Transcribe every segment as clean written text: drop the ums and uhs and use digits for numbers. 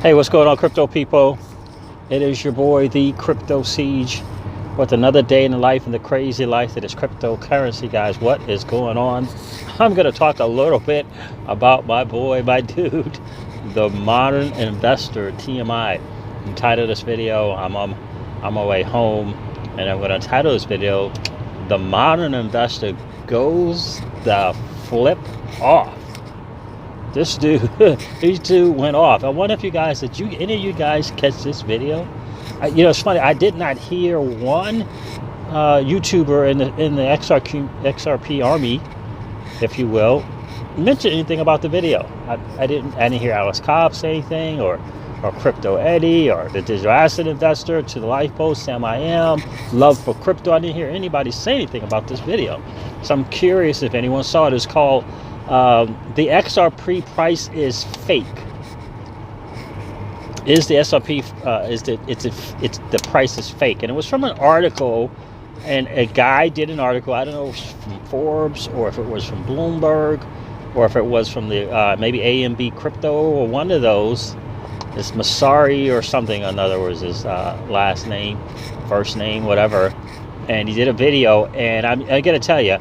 Hey, what's going on, crypto people? It is your boy, the Crypto Siege, with another day in the life and the crazy life that is cryptocurrency, guys. What is going on? I'm going to talk a little bit about my boy, my dude, the modern investor, TMI. I'm titled this video. I'm on my way home, and I'm going to title this video, "The Modern Investor Goes the Flip Off." This dude, these two went off. I wonder if you guys, any of you guys catch this video? It's funny. I did not hear one YouTuber in the XRP army, if you will, mention anything about the video. I didn't hear Alice Cobb say anything, or Crypto Eddie, or the digital asset investor, to the life post, Sam I Am, love for crypto. I didn't hear anybody say anything about this video. So I'm curious if anyone saw it. It's called the XRP price is fake. Is the XRP the price is fake? And it was from an article, and a guy did an article. I don't know if it was from Forbes, or if it was from Bloomberg, or if it was from the maybe AMB Crypto, or one of those. It's Masari or something. In other words, his last name, first name, whatever. And he did a video, and I gotta tell you,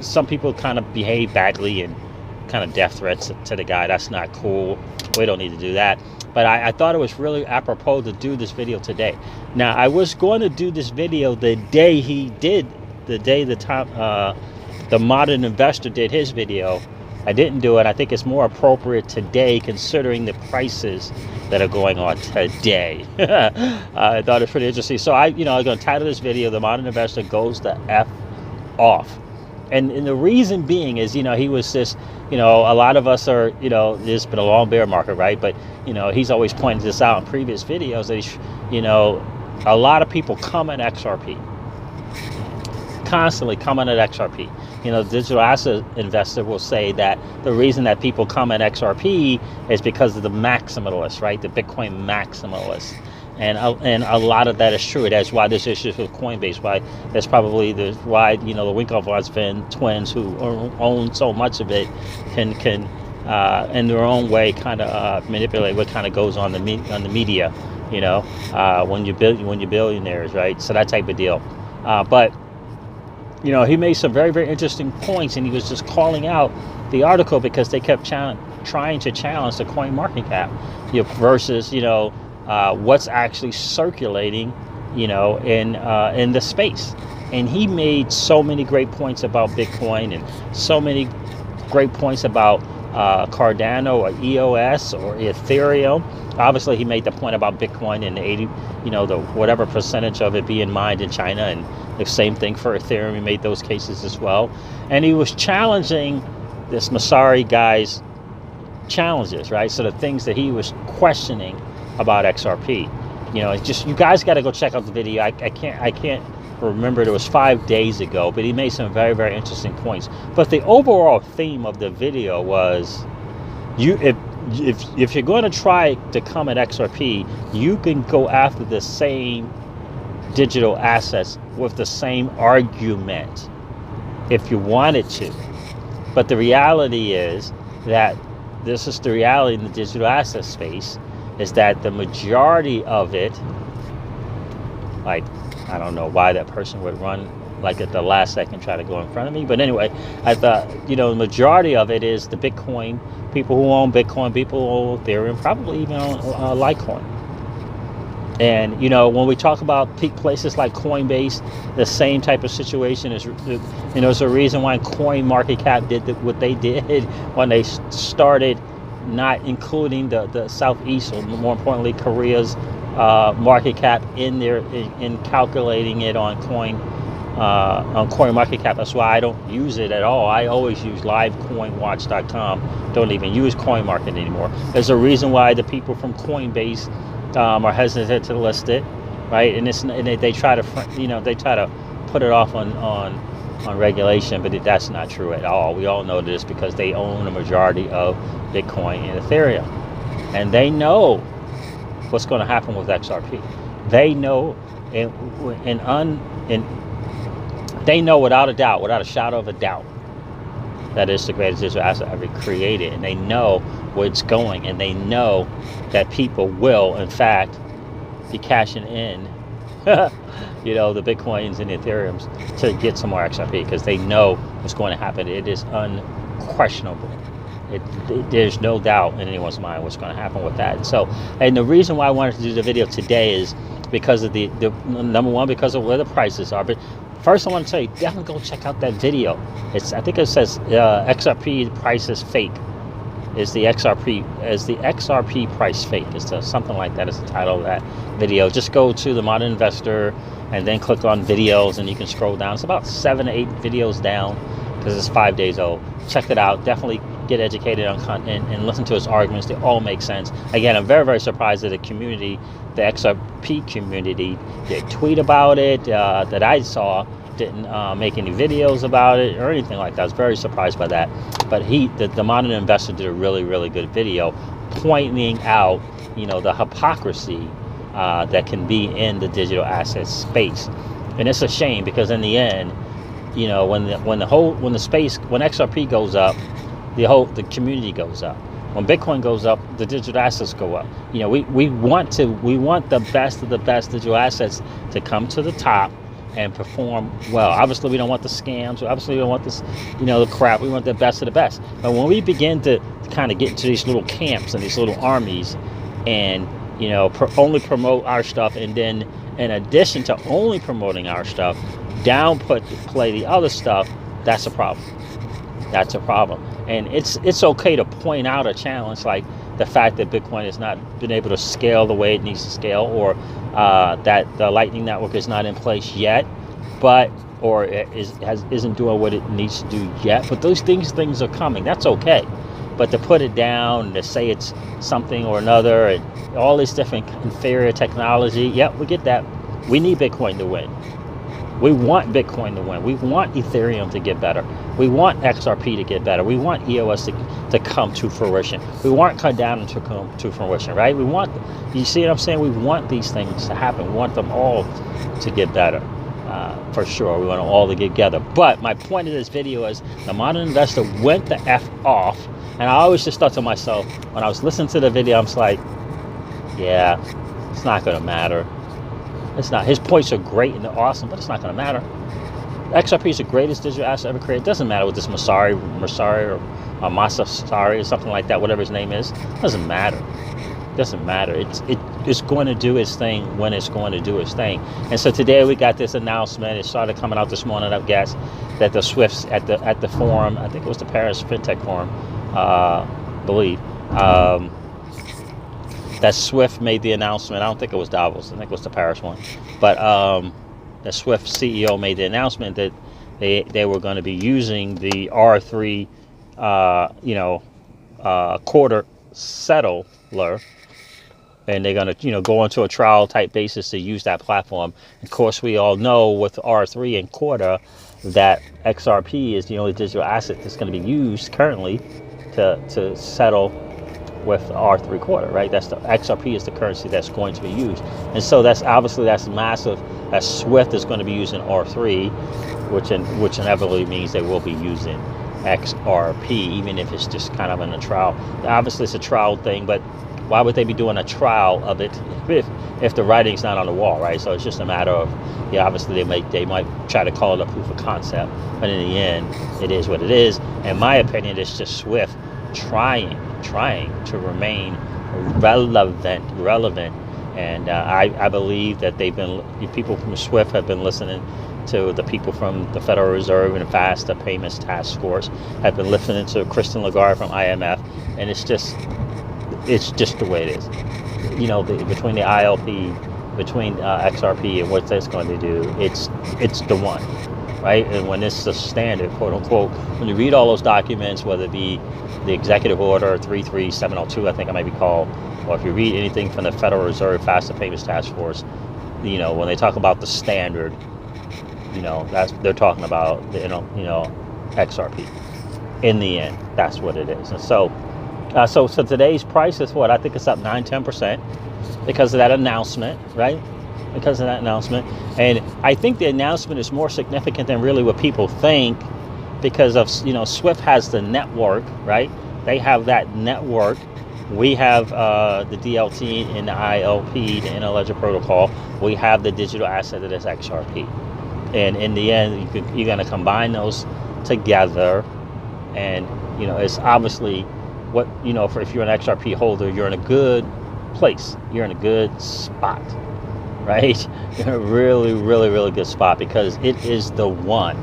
some people kind of behave badly and kind of death threats to the guy. That's not cool. We don't need to do that. But I thought it was really apropos to do this video today. Now, I was going to do this video the day the modern investor did his video. I didn't do it. I think it's more appropriate today, considering the prices that are going on today. I thought it was pretty interesting. So I'm going to title this video, "The Modern Investor Goes the F Off." And the reason being is, he was this, a lot of us are, there's been a long bear market, right? But, he's always pointed this out in previous videos that, a lot of people come at XRP, constantly comment at XRP. The digital asset investor will say that the reason that people come at XRP is because of the maximalists, right? The Bitcoin maximalists. And a lot of that is true. That's why there's issues with Coinbase. Why that's probably why the Winklevoss twins, who own so much of it, can in their own way kind of manipulate what kind of goes on the media. When you're billionaires, right? So that type of deal. But he made some very, very interesting points, and he was just calling out the article because they kept trying to challenge the coin market cap, versus what's actually circulating, in the space. And he made so many great points about Bitcoin, and so many great points about Cardano or EOS or Ethereum. Obviously, he made the point about Bitcoin and the whatever percentage of it being mined in China, and the same thing for Ethereum. He made those cases as well. And he was challenging this Masari guy's challenges, right? So the things that he was questioning about XRP, you guys got to go check out the video. I can't remember. It was 5 days ago, but he made some very, very interesting points. But the overall theme of the video was, if you're going to try to come at XRP, you can go after the same digital assets with the same argument if you wanted to. But the reality is that this is the reality in the digital asset space, is that the majority of it, like, I don't know why that person would run like at the last second, try to go in front of me. But anyway, I thought, the majority of it is the Bitcoin, people who own Bitcoin, people who own Ethereum, probably even own Litecoin. And, when we talk about peak places like Coinbase, the same type of situation is, there's a reason why Coin Market Cap did what they did when they started not including the Southeast, or more importantly, Korea's market cap in calculating it on Coin Market Cap. That's why I don't use it at all. I always use livecoinwatch.com. Don't even use Coin Market anymore. There's a reason why the people from Coinbase are hesitant to list it, right? And they try to put it off on regulation, but that's not true at all. We all know this because they own a majority of Bitcoin and Ethereum, and they know what's going to happen with XRP. They know, and they know without a shadow of a doubt, that it's the greatest digital asset ever created, and they know where it's going, and they know that people will, in fact, be cashing in, you know, the Bitcoins and the Ethereums to get some more XRP, because they know what's going to happen. It is unquestionable. There's no doubt in anyone's mind what's going to happen with that. And the reason why I wanted to do the video today is because of the number one, because of where the prices are. But first, I want to tell you, definitely go check out that video. I think it says XRP price is fake. Is the XRP price fake? It's something like that is the title of that video. Just go to the Modern Investor and then click on videos, and you can scroll down. It's about 7 to 8 videos down because it's 5 days old. Check it out. Definitely get educated on content and listen to his arguments. They all make sense. Again, I'm very, very surprised that the community, the XRP community, they tweet about it, that I saw, didn't make any videos about it or anything like that. I was very surprised by that. But the Modern Investor did a really, really good video pointing out, you know, the hypocrisy that can be in the digital asset space. And it's a shame, because in the end, you know, when XRP goes up, the community goes up. When Bitcoin goes up, the digital assets go up. You know, we want the best of the best digital assets to come to the top and perform well. Obviously, we don't want the scams. Obviously, we don't want this, you know, the crap. We want the best of the best. But when we begin to kind of get into these little camps and these little armies, and, you know, only promote our stuff, and then in addition to only promoting our stuff, play the other stuff, that's a problem. That's a problem. And it's okay to point out a challenge like the fact that Bitcoin has not been able to scale the way it needs to scale, or that the Lightning Network is not in place yet, or isn't doing what it needs to do yet. But those things are coming. That's okay. But to put it down, to say it's something or another, and all this different inferior technology, yep, we get that. We need Bitcoin to win. We want Bitcoin to win. We want Ethereum to get better. We want XRP to get better. We want EOS to come to fruition. We want Cardano to come to fruition, right? You see what I'm saying? We want these things to happen. We want them all to get better, for sure. We want them all to get together. But my point of this video is the Modern Investor went the F off. And I always just thought to myself, when I was listening to the video, I'm just like, yeah, it's not going to matter. It's not. His points are great and they're awesome, but it's not going to matter. XRP is the greatest digital asset ever created. It doesn't matter what this Masari or Masasari or something like that, whatever his name is. It doesn't matter. It doesn't matter. It's going to do its thing when it's going to do its thing. And so today we got this announcement. It started coming out this morning, I guess, that the Swifts at the forum, I think it was the Paris FinTech Forum, believe, that Swift made the announcement. I don't think it was Davos. I think it was the Paris one. But the Swift CEO made the announcement that they were going to be using the R3, quarter settler, and they're going to, go into a trial type basis to use that platform. Of course, we all know with R3 and quarter that XRP is the only digital asset that's going to be used currently to settle with R3 quarter, right? XRP is the currency that's going to be used. And so that's massive. That Swift is going to be using R3, which inevitably means they will be using XRP, even if it's just kind of in a trial. Obviously it's a trial thing, but why would they be doing a trial of it if the writing's not on the wall, right? So it's just a matter of, obviously they might try to call it a proof of concept, but in the end, it is what it is. In my opinion, it's just Swift trying to remain relevant, and I believe that people from Swift have been listening to the people from the Federal Reserve and FAST, the Payments Task Force, have been listening to Christine Lagarde from IMF, and it's just the way it is. Between the ILP, between XRP and what that's going to do, it's the one, right? And when it's the standard, quote unquote, when you read all those documents, whether it be the Executive Order 33702, I think it might be called, or if you read anything from the Federal Reserve FAST, the Payments Task Force, when they talk about the standard, they're talking about XRP. In the end, that's what it is. And so today's price is what? I think it's up 9-10% because of that announcement, right? Because of that announcement. And I think the announcement is more significant than really what people think, because of, Swift has the network, right? They have that network. We have the DLT and the ILP, the Interledger Protocol. We have the digital asset that is XRP. And in the end, you're going to combine those together. And, it's obviously what, if you're an XRP holder, you're in a good place. You're in a good spot, right? You're in a really, really, really good spot, because it is the one,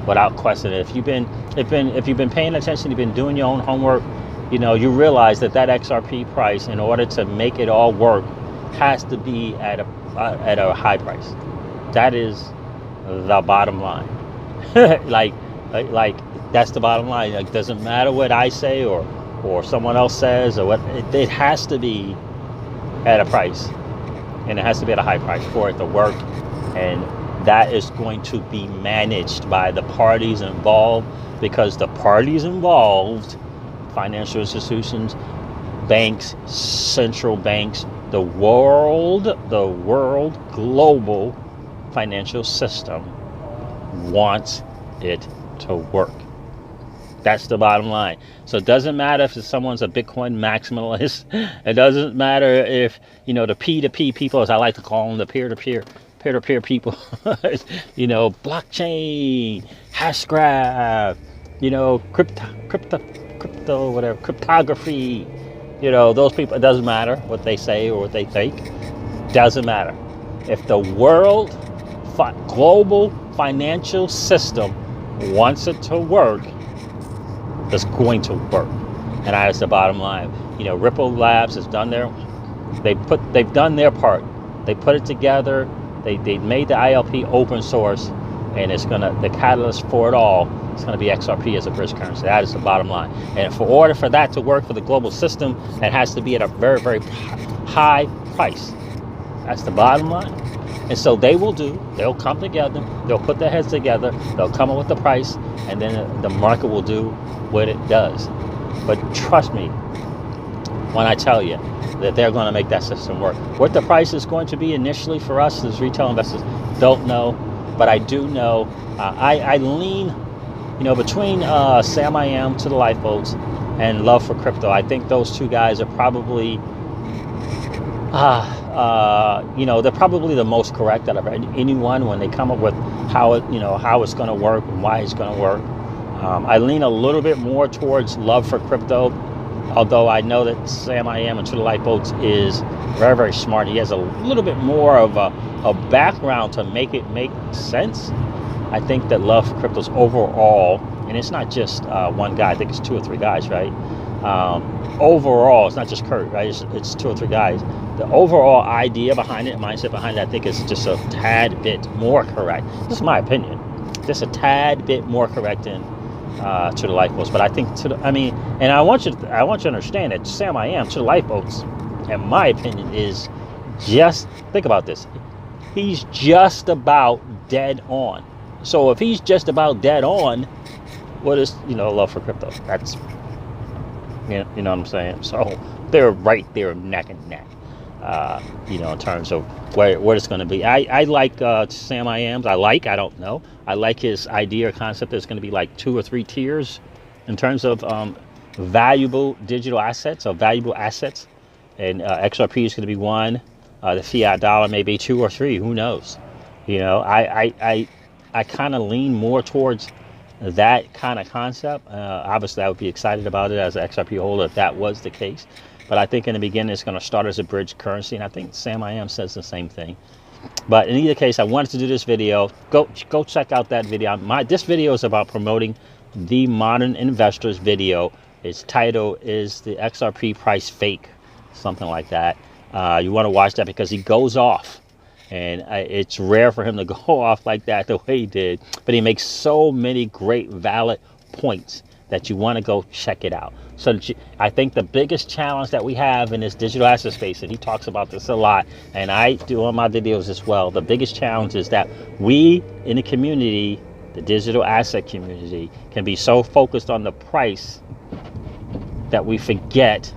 without question. If you've been paying attention, you've been doing your own homework, you realize that XRP price, in order to make it all work, has to be at a high price. That is the bottom line. like that's the bottom line. It doesn't matter what I say or someone else says, or what, it has to be at a price, and it has to be at a high price for it to work. And that is going to be managed by the parties involved, because the parties involved, financial institutions, banks, central banks, the world global financial system wants it to work. That's the bottom line. So it doesn't matter if someone's a Bitcoin maximalist. It doesn't matter if, the P2P people, as I like to call them, the peer-to-peer people, blockchain, hashgraph, crypto, whatever, cryptography, those people, it doesn't matter what they say or what they think. Doesn't matter. If the world global financial system wants it to work, it's going to work. And that is the bottom line. Ripple Labs has done they've done their part. They put it together. They made the ILP open source, and the catalyst for it all is gonna be XRP as a bridge currency. That is the bottom line. And for order for that to work for the global system, it has to be at a very, very high price. That's the bottom line. And so they'll come together, they'll put their heads together, they'll come up with the price, and then the market will do what it does. But trust me when I tell you that they're going to make that system work. What the price is going to be initially for us as retail investors, don't know. But I do know, I lean, between Sam I Am to the Lifeboats and Love for Crypto. I think those two guys are probably they're probably the most correct out of anyone when they come up with how it's going to work and why it's going to work. I lean a little bit more towards Love for Crypto, although I know that Sam I Am and To the Lifeboats is very, very smart. He has a little bit more of a background to make it make sense. I think that Love for Crypto's overall, and it's not just one guy, I think it's two or three guys, right? Overall, it's not just Kurt, right? It's two or three guys. The overall idea behind it, mindset behind it, I think is just a tad bit more correct. This is my opinion. Just a tad bit more correct than To the Lifeboats. But I think and I want you to understand that Sam I Am, To the Lifeboats, in my opinion, is just, think about this. He's just about dead on. So if he's just about dead on, what is, Love for Crypto? That's, you know what I'm saying? So they're right there neck and neck, in terms of what it's going to be. I like Sam I Am's. I don't know. I like his idea or concept. There's going to be like 2 or 3 tiers in terms of valuable digital assets or valuable assets. And XRP is going to be one. The fiat dollar may be 2 or 3. Who knows? I kind of lean more towards that kind of concept. Obviously, I would be excited about it as an XRP holder if that was the case. But I think in the beginning, it's going to start as a bridge currency. And I think Sam I Am says the same thing. But in either case, I wanted to do this video. Go check out that video. This video is about promoting the Modern Investors video. Its title is The XRP Price Fake, something like that. You want to watch that because he goes off. And it's rare for him to go off like that the way he did. But he makes so many great, valid points that you want to go check it out. So I think the biggest challenge that we have in this digital asset space, and he talks about this a lot, and I do on my videos as well, the biggest challenge is that we in the community, the digital asset community, can be so focused on the price that we forget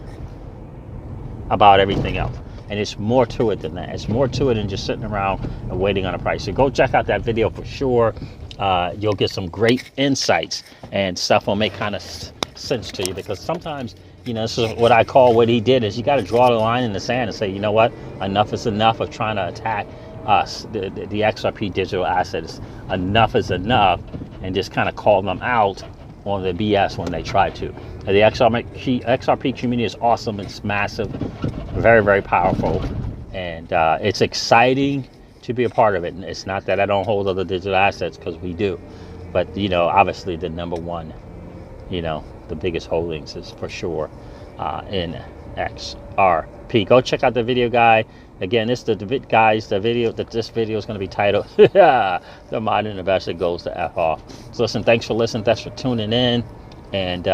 about everything else. And it's more to it than that. It's more to it than just sitting around and waiting on a price. So go check out that video for sure. you'll get some great insights, and stuff will make kind of sense to you, because sometimes, this is what I call, what he did is, you got to draw the line in the sand and say, you know what, enough is enough of trying to attack us, the XRP digital assets. Enough is enough, and just kind of call them out on the BS when they try to. The XRP community is awesome. It's massive, very, very powerful, and it's exciting to be a part of it. And it's not that I don't hold other digital assets, because we do, but obviously the number one, the biggest holdings is for sure in XRP. Go check out the video, guy. Again, this the video that this video is going to be titled "The Modern Investor Goes to F off." So listen, thanks for listening, thanks for tuning in, and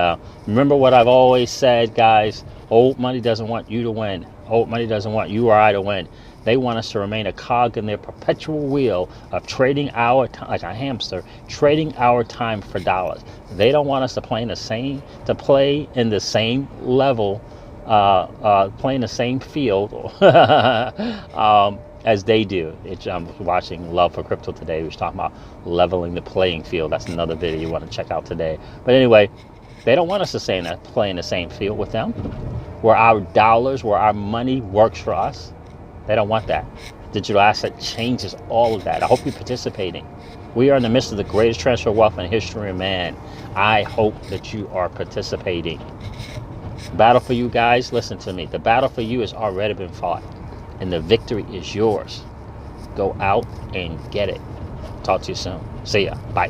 remember what I've always said, guys. Old money doesn't want you to win. Old money doesn't want you or I to win. They want us to remain a cog in their perpetual wheel of trading our time, like a hamster, trading our time for dollars. They don't want us to play in the same level, playing the same field as they do. I'm watching Love for Crypto today. He was talking about leveling the playing field. That's another video you want to check out today. But anyway, they don't want us to play in the same field with them, where our dollars, where our money works for us. They don't want that. Digital asset changes all of that. I hope you're participating. We are in the midst of the greatest transfer of wealth in the history of man. I hope that you are participating. The battle for you, guys, listen to me. The battle for you has already been fought, and the victory is yours. Go out and get it. Talk to you soon. See ya. Bye.